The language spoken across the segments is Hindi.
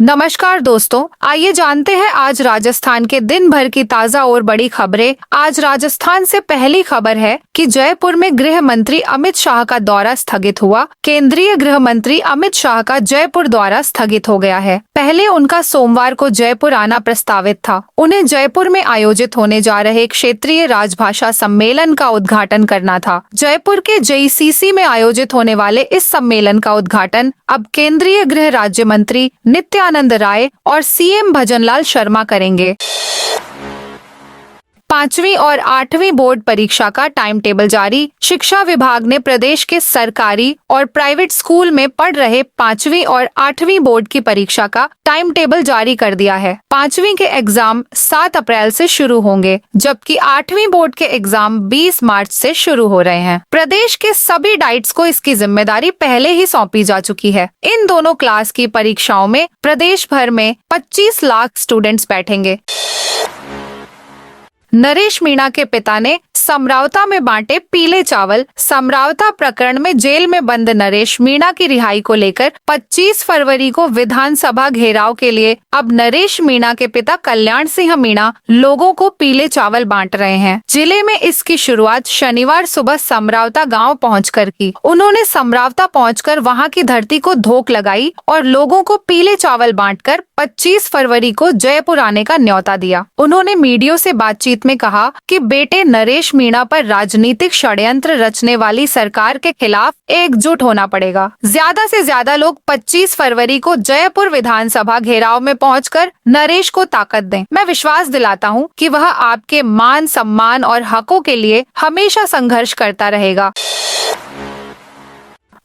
नमस्कार दोस्तों, आइए जानते हैं आज राजस्थान के दिन भर की ताजा और बड़ी खबरें। आज राजस्थान से पहली खबर है कि जयपुर में गृह मंत्री अमित शाह का दौरा स्थगित हुआ। केंद्रीय गृह मंत्री अमित शाह का जयपुर दौरा स्थगित हो गया है। पहले उनका सोमवार को जयपुर आना प्रस्तावित था। उन्हें जयपुर में आयोजित होने जा रहे क्षेत्रीय राजभाषा सम्मेलन का उद्घाटन करना था। जयपुर के JCC में आयोजित होने वाले इस सम्मेलन का उद्घाटन अब केंद्रीय गृह राज्य मंत्री नित्यानंद राय और CM भजनलाल शर्मा करेंगे। 5वीं और 8वीं बोर्ड परीक्षा का टाइम टेबल जारी। शिक्षा विभाग ने प्रदेश के सरकारी और प्राइवेट स्कूल में पढ़ रहे 5वीं और 8वीं बोर्ड की परीक्षा का टाइम टेबल जारी कर दिया है। 5वीं के एग्जाम 7 अप्रैल से शुरू होंगे, जबकि 8वीं बोर्ड के एग्जाम 20 मार्च से शुरू हो रहे हैं। प्रदेश के सभी डाइट्स को इसकी जिम्मेदारी पहले ही सौंपी जा चुकी है। इन दोनों क्लास की परीक्षाओं में प्रदेश भर में 25 लाख स्टूडेंट्स बैठेंगे। नरेश मीणा के पिता ने समरावता में बांटे पीले चावल। समरावता प्रकरण में जेल में बंद नरेश मीणा की रिहाई को लेकर 25 फरवरी को विधानसभा घेराव के लिए अब नरेश मीणा के पिता कल्याण सिंह मीणा लोगों को पीले चावल बांट रहे हैं। जिले में इसकी शुरुआत शनिवार सुबह समरावता गांव पहुंचकर की। उन्होंने समरावता पहुंचकर वहां की धरती को धोख लगाई और लोगों को पीले चावल बांटकर 25 फरवरी को जयपुर आने का न्योता दिया। उन्होंने मीडिया से बातचीत में कहा कि बेटे नरेश मीणा पर राजनीतिक षड्यंत्र रचने वाली सरकार के खिलाफ एकजुट होना पड़ेगा। ज्यादा से ज्यादा लोग 25 फरवरी को जयपुर विधानसभा घेराव में पहुंचकर नरेश को ताकत दें। मैं विश्वास दिलाता हूं कि वह आपके मान सम्मान और हकों के लिए हमेशा संघर्ष करता रहेगा।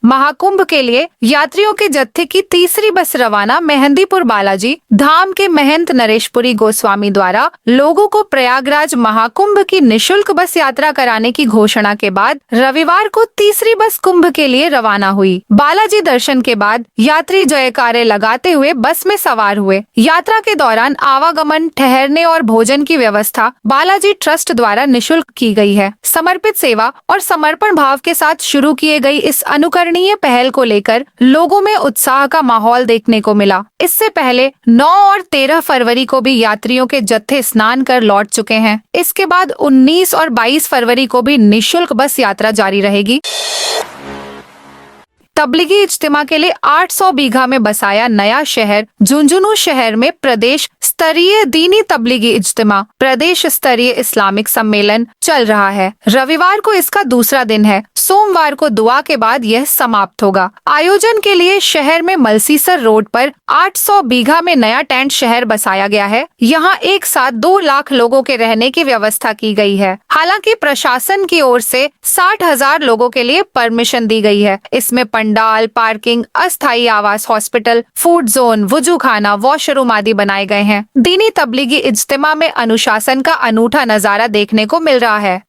महाकुंभ के लिए यात्रियों के जत्थे की तीसरी बस रवाना। मेहंदीपुर बालाजी धाम के महंत नरेशपुरी गोस्वामी द्वारा लोगों को प्रयागराज महाकुंभ की निशुल्क बस यात्रा कराने की घोषणा के बाद रविवार को तीसरी बस कुंभ के लिए रवाना हुई। बालाजी दर्शन के बाद यात्री जयकारे लगाते हुए बस में सवार हुए। यात्रा के दौरान आवागमन, ठहरने और भोजन की व्यवस्था बालाजी ट्रस्ट द्वारा निशुल्क की गई है। समर्पित सेवा और समर्पण भाव के साथ शुरू किए गई इस अनुकरणीय पहल को लेकर लोगों में उत्साह का माहौल देखने को मिला। इससे पहले 9 और 13 फरवरी को भी यात्रियों के जत्थे स्नान कर लौट चुके हैं। इसके बाद 19 और 22 फरवरी को भी निशुल्क बस यात्रा जारी रहेगी। तबलीगी इज्तिमा के लिए 800 बीघा में बसाया नया शहर। झुंझुनू शहर में प्रदेश स्तरीय दीनी तबलीगी इज्तिमा, प्रदेश स्तरीय इस्लामिक सम्मेलन चल रहा है। रविवार को इसका दूसरा दिन है। सोमवार को दुआ के बाद यह समाप्त होगा। आयोजन के लिए शहर में मलसीसर रोड पर 800 बीघा में नया टेंट शहर बसाया गया है। यहाँ एक साथ 2 लाख लोगों के रहने की व्यवस्था की गई है। हालांकि प्रशासन की ओर से 60,000 लोगों के लिए परमिशन दी गई है। इसमें पंडाल, पार्किंग, अस्थायी आवास, हॉस्पिटल, फूड जोन, वुजू खाना, वॉशरूम आदि बनाए गए हैं। दीनी तबलीगी इज्तिमा में अनुशासन का अनूठा नजारा देखने को मिल रहा है।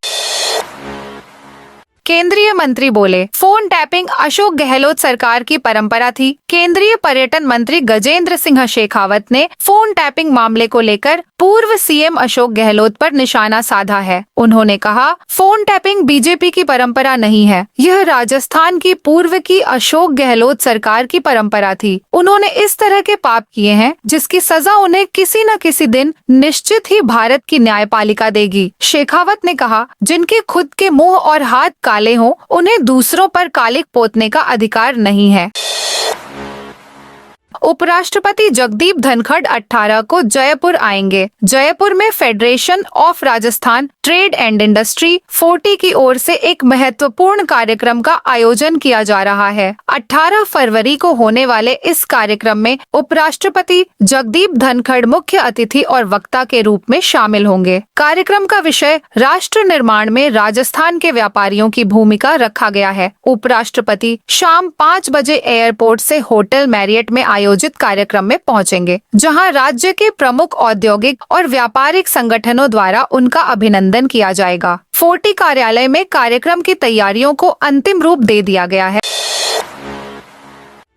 केंद्रीय मंत्री बोले, फोन टैपिंग अशोक गहलोत सरकार की परंपरा थी। केंद्रीय पर्यटन मंत्री गजेंद्र सिंह शेखावत ने फोन टैपिंग मामले को लेकर पूर्व CM अशोक गहलोत पर निशाना साधा है। उन्होंने कहा, फोन टैपिंग बीजेपी की परंपरा नहीं है, यह राजस्थान की पूर्व की अशोक गहलोत सरकार की परंपरा थी। उन्होंने इस तरह के पाप किए हैं जिसकी सजा उन्हें किसी न किसी दिन निश्चित ही भारत की न्यायपालिका देगी। शेखावत ने कहा, जिनके खुद के मुंह और हाथ काले हों, उन्हें दूसरों पर कालिक पोतने का अधिकार नहीं है। उपराष्ट्रपति जगदीप धनखड़ 18 को जयपुर आएंगे। जयपुर में federation of Rajasthan trade and industry 40 की ओर से एक महत्वपूर्ण कार्यक्रम का आयोजन किया जा रहा है। 18 फरवरी को होने वाले इस कार्यक्रम में उपराष्ट्रपति जगदीप धनखड़ मुख्य अतिथि और वक्ता के रूप में शामिल होंगे। कार्यक्रम का विषय राष्ट्र निर्माण में राजस्थान के व्यापारियों की भूमिका रखा गया है। उपराष्ट्रपति शाम 5 बजे एयरपोर्ट से होटल मैरियट में आयोजित कार्यक्रम में पहुंचेंगे, जहां राज्य के प्रमुख औद्योगिक और व्यापारिक संगठनों द्वारा उनका अभिनंदन किया जाएगा। 40 कार्यालय में कार्यक्रम की तैयारियों को अंतिम रूप दे दिया गया है।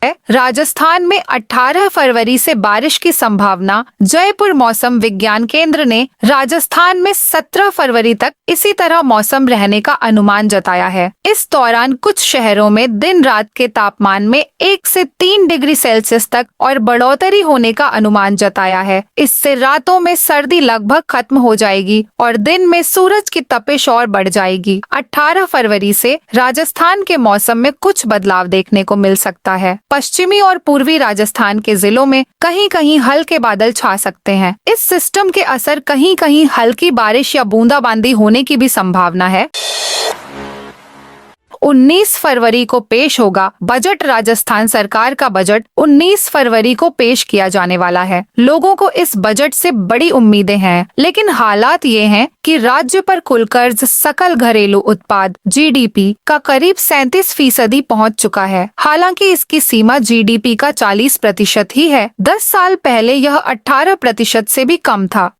राजस्थान में 18 फरवरी से बारिश की संभावना। जयपुर मौसम विज्ञान केंद्र ने राजस्थान में 17 फरवरी तक इसी तरह मौसम रहने का अनुमान जताया है। इस दौरान कुछ शहरों में दिन रात के तापमान में 1 से 3 डिग्री सेल्सियस तक और बढ़ोतरी होने का अनुमान जताया है। इससे रातों में सर्दी लगभग खत्म हो जाएगी और दिन में सूरज की तपिश और बढ़ जाएगी। 18 फरवरी से राजस्थान के मौसम में कुछ बदलाव देखने को मिल सकता है। पश्चिमी और पूर्वी राजस्थान के जिलों में कहीं कहीं हल्के बादल छा सकते हैं। इस सिस्टम के असर कहीं कहीं हल्की बारिश या बूंदाबांदी होने की भी संभावना है। 19 फरवरी को पेश होगा बजट। राजस्थान सरकार का बजट 19 फरवरी को पेश किया जाने वाला है। लोगों को इस बजट से बड़ी उम्मीदें हैं, लेकिन हालात ये हैं कि राज्य पर कुल कर्ज सकल घरेलू उत्पाद जीडीपी का करीब 37% पहुंच चुका है। हालांकि इसकी सीमा जीडीपी का 40% ही है। 10 साल पहले यह 18% से भी कम था।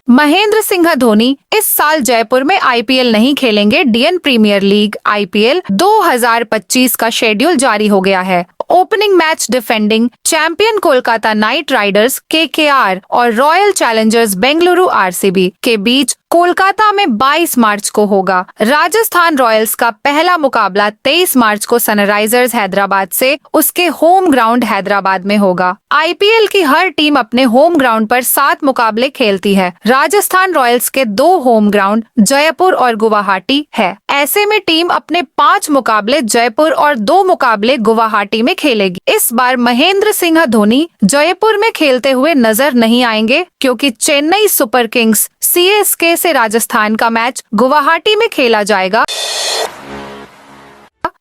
महेंद्र सिंह धोनी इस साल जयपुर में आईपीएल नहीं खेलेंगे। इंडियन प्रीमियर लीग आईपीएल 2025 का शेड्यूल जारी हो गया है। Opening match defending champion Kolkata night Riders KKR और रॉयल चैलेंजर्स बेंगलुरु आरसीबी के बीच कोलकाता में 22 मार्च को होगा। राजस्थान रॉयल्स का पहला मुकाबला 23 मार्च को सनराइजर्स हैदराबाद से उसके होम ग्राउंड हैदराबाद में होगा। आईपीएल की हर टीम अपने होम ग्राउंड पर 7 मुकाबले खेलती है। राजस्थान रॉयल्स के 2 होम ग्राउंड जयपुर और गुवाहाटी है। ऐसे में टीम अपने 5 मुकाबले जयपुर और 2 मुकाबले गुवाहाटी में खेलेगी। इस बार महेंद्र सिंह धोनी जयपुर में खेलते हुए नजर नहीं आएंगे, क्योंकि चेन्नई सुपर किंग्स सीएसके से राजस्थान का मैच गुवाहाटी में खेला जाएगा।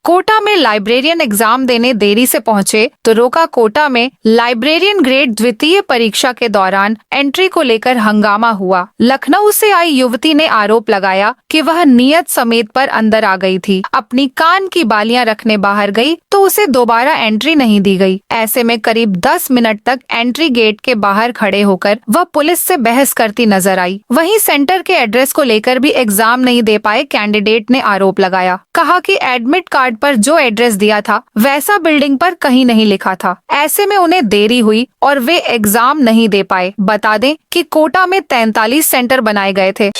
कोटा में लाइब्रेरियन एग्जाम देने देरी से पहुंचे तो रोका। कोटा में लाइब्रेरियन ग्रेड द्वितीय परीक्षा के दौरान एंट्री को लेकर हंगामा हुआ। लखनऊ से आई युवती ने आरोप लगाया कि वह नियत समेत पर अंदर आ गई थी। अपनी कान की बालियां रखने बाहर गई तो उसे दोबारा एंट्री नहीं दी गई। ऐसे में करीब 10 मिनट तक एंट्री गेट के बाहर खड़े होकर वह पुलिस से बहस करती नजर आई। वहीं सेंटर के एड्रेस को लेकर भी एग्जाम नहीं दे पाए कैंडिडेट ने आरोप लगाया। कहा कि एडमिट कार्ड पर जो एड्रेस दिया था वैसा बिल्डिंग पर कहीं नहीं लिखा था। ऐसे में उन्हें देरी हुई और वे एग्जाम नहीं दे पाए। बता दें कि कोटा में 43 सेंटर बनाए गए थे।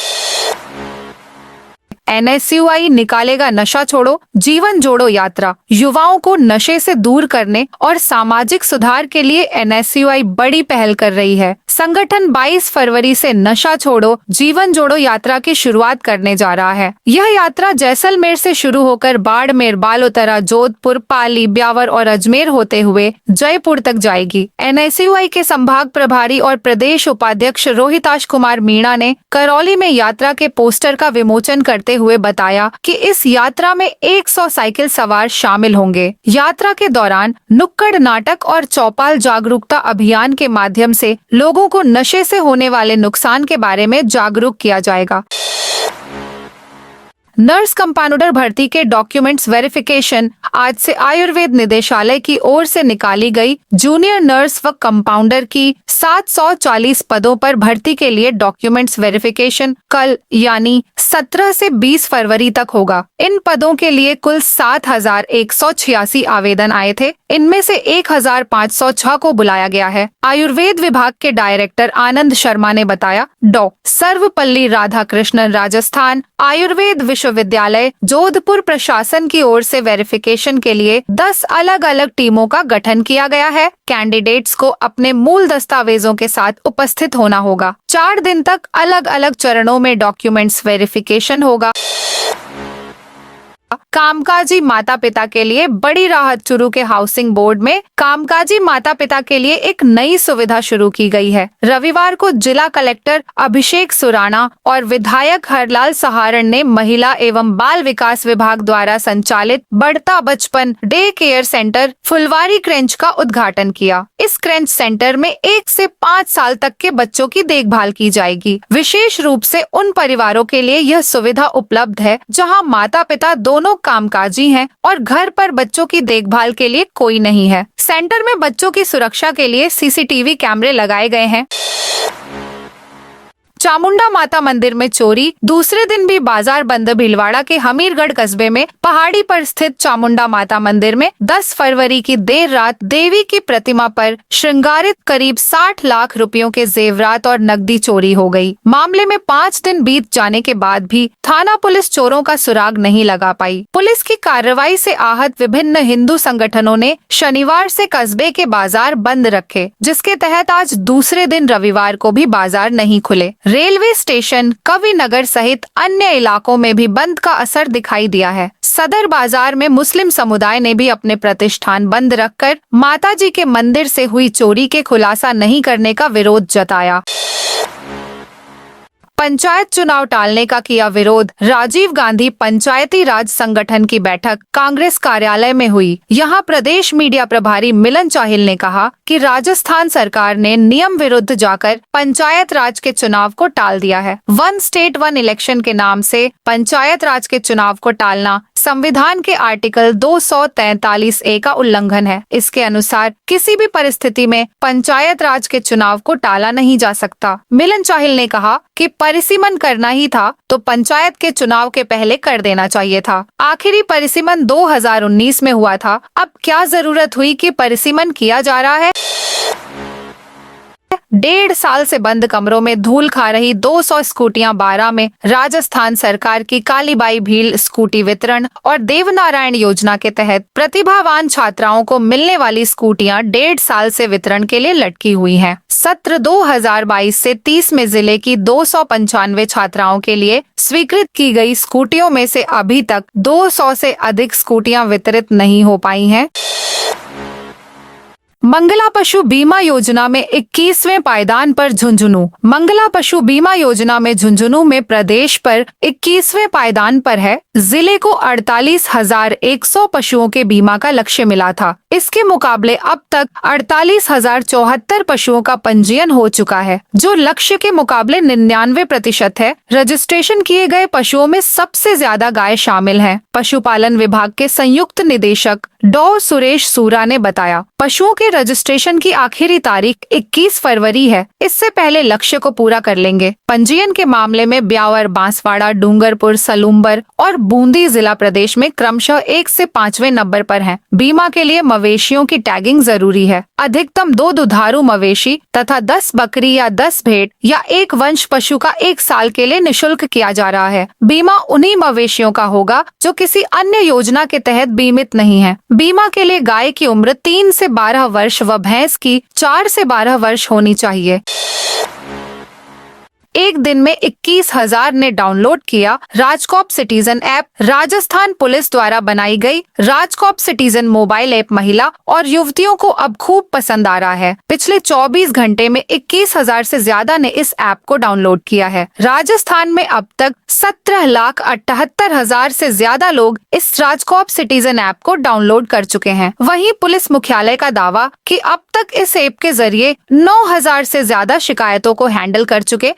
एनएसयूआई निकालेगा नशा छोड़ो जीवन जोड़ो यात्रा। युवाओं को नशे से दूर करने और सामाजिक सुधार के लिए एनएसयूआई बड़ी पहल कर रही है। संगठन 22 फरवरी से नशा छोड़ो जीवन जोड़ो यात्रा की शुरुआत करने जा रहा है। यह यात्रा जैसलमेर से शुरू होकर बाड़मेर, बालोतरा, जोधपुर, पाली, ब्यावर और अजमेर होते हुए जयपुर तक जाएगी। एनएसयूआई के संभाग प्रभारी और प्रदेश उपाध्यक्ष रोहिताश कुमार मीणा ने करौली में यात्रा के पोस्टर का विमोचन करते हुए बताया कि इस यात्रा में 100 साइकिल सवार शामिल होंगे। यात्रा के दौरान नुक्कड़ नाटक और चौपाल जागरूकता अभियान के माध्यम से लोगों को नशे से होने वाले नुकसान के बारे में जागरूक किया जाएगा। नर्स कंपाउंडर भर्ती के डॉक्यूमेंट्स वेरिफिकेशन। आज से आयुर्वेद निदेशालय की ओर से निकाली गई जूनियर नर्स व कंपाउंडर की 740 पदों पर भर्ती के लिए डॉक्यूमेंट्स वेरिफिकेशन कल यानी 17 से 20 फरवरी तक होगा। इन पदों के लिए कुल 7,186 आवेदन आए थे। इनमें से 1,506 को बुलाया गया है। आयुर्वेद विभाग के डायरेक्टर आनंद शर्मा ने बताया। डॉ. सर्वपल्ली राधाकृष्णन राजस्थान आयुर्वेद विश्वविद्यालय जोधपुर प्रशासन की ओर से वेरिफिकेशन के लिए 10 अलग अलग टीमों का गठन किया गया है। कैंडिडेट्स को अपने मूल दस्तावेजों के साथ उपस्थित होना होगा। 4 दिन तक अलग अलग चरणों में डॉक्यूमेंट्स वेरिफिकेशन होगा। कामकाजी माता पिता के लिए बड़ी राहत। चुरू के हाउसिंग बोर्ड में कामकाजी माता पिता के लिए एक नई सुविधा शुरू की गई है। रविवार को जिला कलेक्टर अभिषेक सुराणा और विधायक हरलाल सहारण ने महिला एवं बाल विकास विभाग द्वारा संचालित बढ़ता बचपन डे केयर सेंटर फुलवारी क्रेंच का उद्घाटन किया। इस क्रेंच सेंटर में 1 से 5 साल तक के बच्चों की देखभाल की जाएगी। विशेष रूप से उन परिवारों के लिए यह सुविधा उपलब्ध है जहां माता पिता दोनों कामकाजी हैं और घर पर बच्चों की देखभाल के लिए कोई नहीं है। सेंटर में बच्चों की सुरक्षा के लिए सीसीटीवी कैमरे लगाए गए हैं। चामुंडा माता मंदिर में चोरी, दूसरे दिन भी बाजार बंद। भीलवाड़ा के हमीरगढ़ कस्बे में पहाड़ी पर स्थित चामुंडा माता मंदिर में 10 फरवरी की देर रात देवी की प्रतिमा पर श्रृंगारित करीब 60 लाख रुपयों के जेवरात और नकदी चोरी हो गई। मामले में 5 दिन बीत जाने के बाद भी थाना पुलिस चोरों का सुराग नहीं लगा पाई। पुलिस की कार्रवाई से आहत विभिन्न हिंदू संगठनों ने शनिवार से कस्बे के बाजार बंद रखे, जिसके तहत आज दूसरे दिन रविवार को भी बाजार नहीं खुले। रेलवे स्टेशन, कवि नगर सहित अन्य इलाकों में भी बंद का असर दिखाई दिया है। सदर बाजार में मुस्लिम समुदाय ने भी अपने प्रतिष्ठान बंद रखकर माताजी के मंदिर से हुई चोरी के खुलासा नहीं करने का विरोध जताया। पंचायत चुनाव टालने का किया विरोध। राजीव गांधी पंचायती राज संगठन की बैठक कांग्रेस कार्यालय में हुई। यहां प्रदेश मीडिया प्रभारी मिलन चाहिल ने कहा कि राजस्थान सरकार ने नियम विरुद्ध जाकर पंचायत राज के चुनाव को टाल दिया है। वन स्टेट वन इलेक्शन के नाम से पंचायत राज के चुनाव को टालना संविधान के आर्टिकल 243A का उल्लंघन है। इसके अनुसार किसी भी परिस्थिति में पंचायत राज के चुनाव को टाला नहीं जा सकता। मिलन चाहिल ने कहा कि परिसीमन करना ही था तो पंचायत के चुनाव के पहले कर देना चाहिए था। आखिरी परिसीमन 2019 में हुआ था। अब क्या जरूरत हुई कि परिसीमन किया जा रहा है? 1.5 साल से बंद कमरों में धूल खा रही 200 स्कूटियां बारां में। राजस्थान सरकार की कालीबाई भील स्कूटी वितरण और देवनारायण योजना के तहत प्रतिभावान छात्राओं को मिलने वाली स्कूटियां 1.5 साल से वितरण के लिए लटकी हुई हैं। सत्र 2022 से 30 में जिले की 295 छात्राओं के लिए स्वीकृत की गई स्कूटियों में से अभी तक 200 से अधिक स्कूटियां वितरित नहीं हो पाई हैं। मंगला पशु बीमा योजना में 21वें पायदान पर झुंझुनू। मंगला पशु बीमा योजना में झुंझुनू में प्रदेश पर 21वें पायदान पर है। जिले को 48,100 पशुओं के बीमा का लक्ष्य मिला था। इसके मुकाबले अब तक 48,074 पशुओं का पंजीयन हो चुका है, जो लक्ष्य के मुकाबले 99% है। रजिस्ट्रेशन किए गए पशुओं में सबसे ज्यादा गाय शामिल हैं। पशुपालन विभाग के संयुक्त निदेशक डॉ सुरेश सूरा ने बताया, पशुओं के रजिस्ट्रेशन की आखिरी तारीख 21 फरवरी है। इससे पहले लक्ष्य को पूरा कर लेंगे। पंजीयन के मामले में ब्यावर, बांसवाड़ा, डूंगरपुर, सलूम्बर और बूंदी जिला प्रदेश में क्रमशः 1 से 5वें नंबर पर हैं। बीमा के लिए मवेशियों की टैगिंग जरूरी है। अधिकतम 2 दुधारू मवेशी तथा 10 बकरी या 10 भेड़ या 1 वंश पशु का 1 साल के लिए निःशुल्क किया जा रहा है। बीमा उन्हीं मवेशियों का होगा जो किसी अन्य योजना के तहत बीमित नहीं है। बीमा के लिए गाय की उम्र 3 से 12 वर्ष व भैंस की 4 से 12 वर्ष होनी चाहिए। एक दिन में 21,000 ने डाउनलोड किया RajCop citizen app. Rajasthan police द्वारा बनाई गई राजकॉप सिटीजन मोबाइल ऐप महिला और युवतियों को अब खूब पसंद आ रहा है। पिछले 24 घंटे में 21,000 से ज्यादा ने इस ऐप को डाउनलोड किया है। राजस्थान में अब तक 17,78,000 से ज्यादा लोग इस राजकॉप सिटीजन ऐप को डाउनलोड कर चुके हैं। वहीं पुलिस मुख्यालय का दावा कि अब तक इस ऐप के जरिए 9,000 से ज्यादा शिकायतों को हैंडल कर चुके।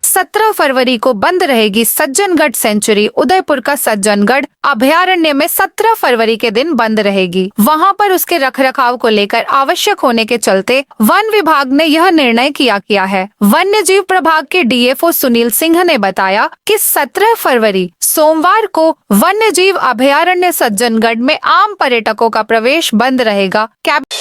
17 फरवरी को बंद रहेगी सज्जनगढ़ सेंचुरी। उदयपुर का सज्जनगढ़ अभयारण्य में 17 फरवरी के दिन बंद रहेगी। वहां पर उसके रखरखाव को लेकर आवश्यक होने के चलते वन विभाग ने यह निर्णय किया है। वन्य जीव प्रभाग के डीएफओ सुनील सिंह ने बताया कि 17 फरवरी सोमवार को वन्य जीव अभयारण्य सज्जनगढ़ में आम पर्यटकों का प्रवेश बंद रहेगा। कैबिनेट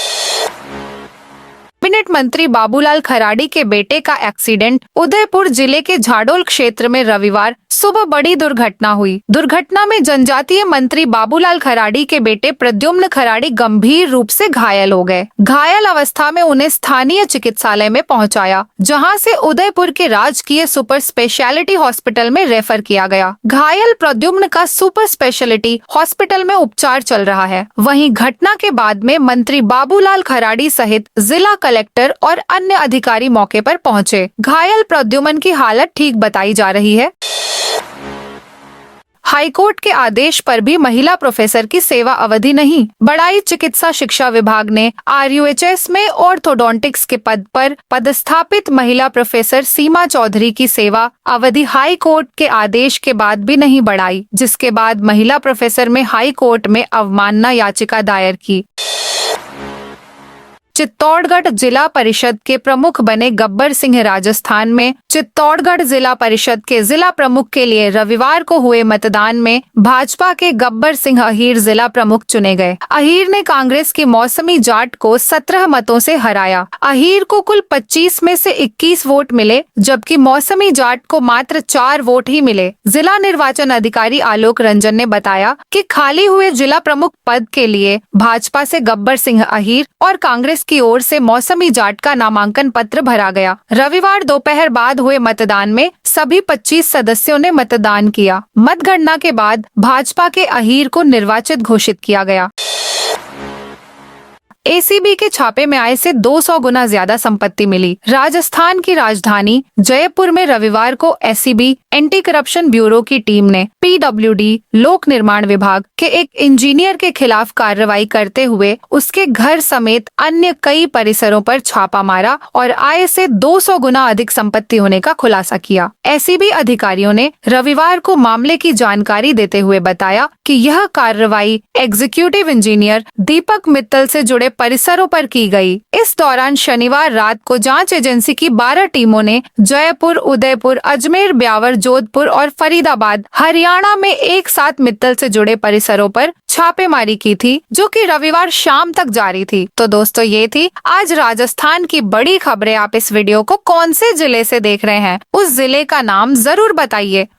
मंत्री बाबूलाल खराड़ी के बेटे का एक्सीडेंट। उदयपुर जिले के झाडोल क्षेत्र में रविवार सुबह बड़ी दुर्घटना हुई। दुर्घटना में जनजातीय मंत्री बाबूलाल खराड़ी के बेटे प्रद्युम्न खराड़ी गंभीर रूप से घायल हो गए। घायल अवस्था में उन्हें स्थानीय चिकित्सालय में पहुंचाया, जहां से उदयपुर के राजकीय सुपर स्पेशलिटी हॉस्पिटल में रेफर किया गया। घायल प्रद्युम्न का सुपर स्पेशलिटी हॉस्पिटल में उपचार चल रहा है। वहीं घटना के बाद में मंत्री बाबूलाल खराड़ी सहित जिला कलेक्टर और अन्य अधिकारी मौके पर पहुंचे। घायल प्रद्युम्न की हालत ठीक बताई जा रही है। हाईकोर्ट के आदेश पर भी महिला प्रोफेसर की सेवा अवधि नहीं बढ़ाई। चिकित्सा शिक्षा विभाग ने RUHS में ऑर्थोडोंटिक्स के पद पर पदस्थापित महिला प्रोफेसर सीमा चौधरी की सेवा अवधि हाई कोर्ट के आदेश के बाद भी नहीं बढ़ाई, जिसके बाद महिला प्रोफेसर में हाई कोर्ट में अवमानना याचिका दायर की। चित्तौड़गढ़ जिला परिषद के प्रमुख बने गब्बर सिंह। राजस्थान में चित्तौड़गढ़ जिला परिषद के जिला प्रमुख के लिए रविवार को हुए मतदान में भाजपा के गब्बर सिंह अहीर जिला प्रमुख चुने गए। अहीर ने कांग्रेस की मौसमी जाट को 17 मतों से हराया। अहीर को कुल 25 में से 21 वोट मिले, जबकि मौसमी जाट को मात्र 4 वोट ही मिले। जिला निर्वाचन अधिकारी आलोक रंजन ने बताया कि खाली हुए जिला प्रमुख पद के लिए भाजपा से गब्बर सिंह अहीर और कांग्रेस की ओर से मौसमी जाट का नामांकन पत्र भरा गया। रविवार दोपहर बाद हुए मतदान में सभी 25 सदस्यों ने मतदान किया। मतगणना के बाद भाजपा के अहीर को निर्वाचित घोषित किया गया। एसीबी के छापे में आय से 200 गुना ज्यादा संपत्ति मिली। राजस्थान की राजधानी जयपुर में रविवार को एसीबी एंटी करप्शन ब्यूरो की टीम ने पीडब्ल्यूडी लोक निर्माण विभाग के एक इंजीनियर के खिलाफ कार्रवाई करते हुए उसके घर समेत अन्य कई परिसरों पर छापा मारा और आय से 200 गुना अधिक संपत्ति होने का खुलासा किया। एसीबी अधिकारियों ने रविवार को मामले की जानकारी देते हुए बताया कि यह कार्रवाई एग्जीक्यूटिव इंजीनियर दीपक मित्तल से जुड़े परिसरों पर की गई। इस दौरान शनिवार रात को जांच एजेंसी की 12 टीमों ने जयपुर, उदयपुर, अजमेर, ब्यावर, जोधपुर और फरीदाबाद, हरियाणा में एक साथ मित्तल से जुड़े परिसरों पर छापेमारी की थी, जो कि रविवार शाम तक जारी थी। तो दोस्तों, ये थी आज राजस्थान की बड़ी खबरें। आप इस वीडियो को कौन से जिले से देख रहे हैं, उस जिले का नाम जरूर बताइए।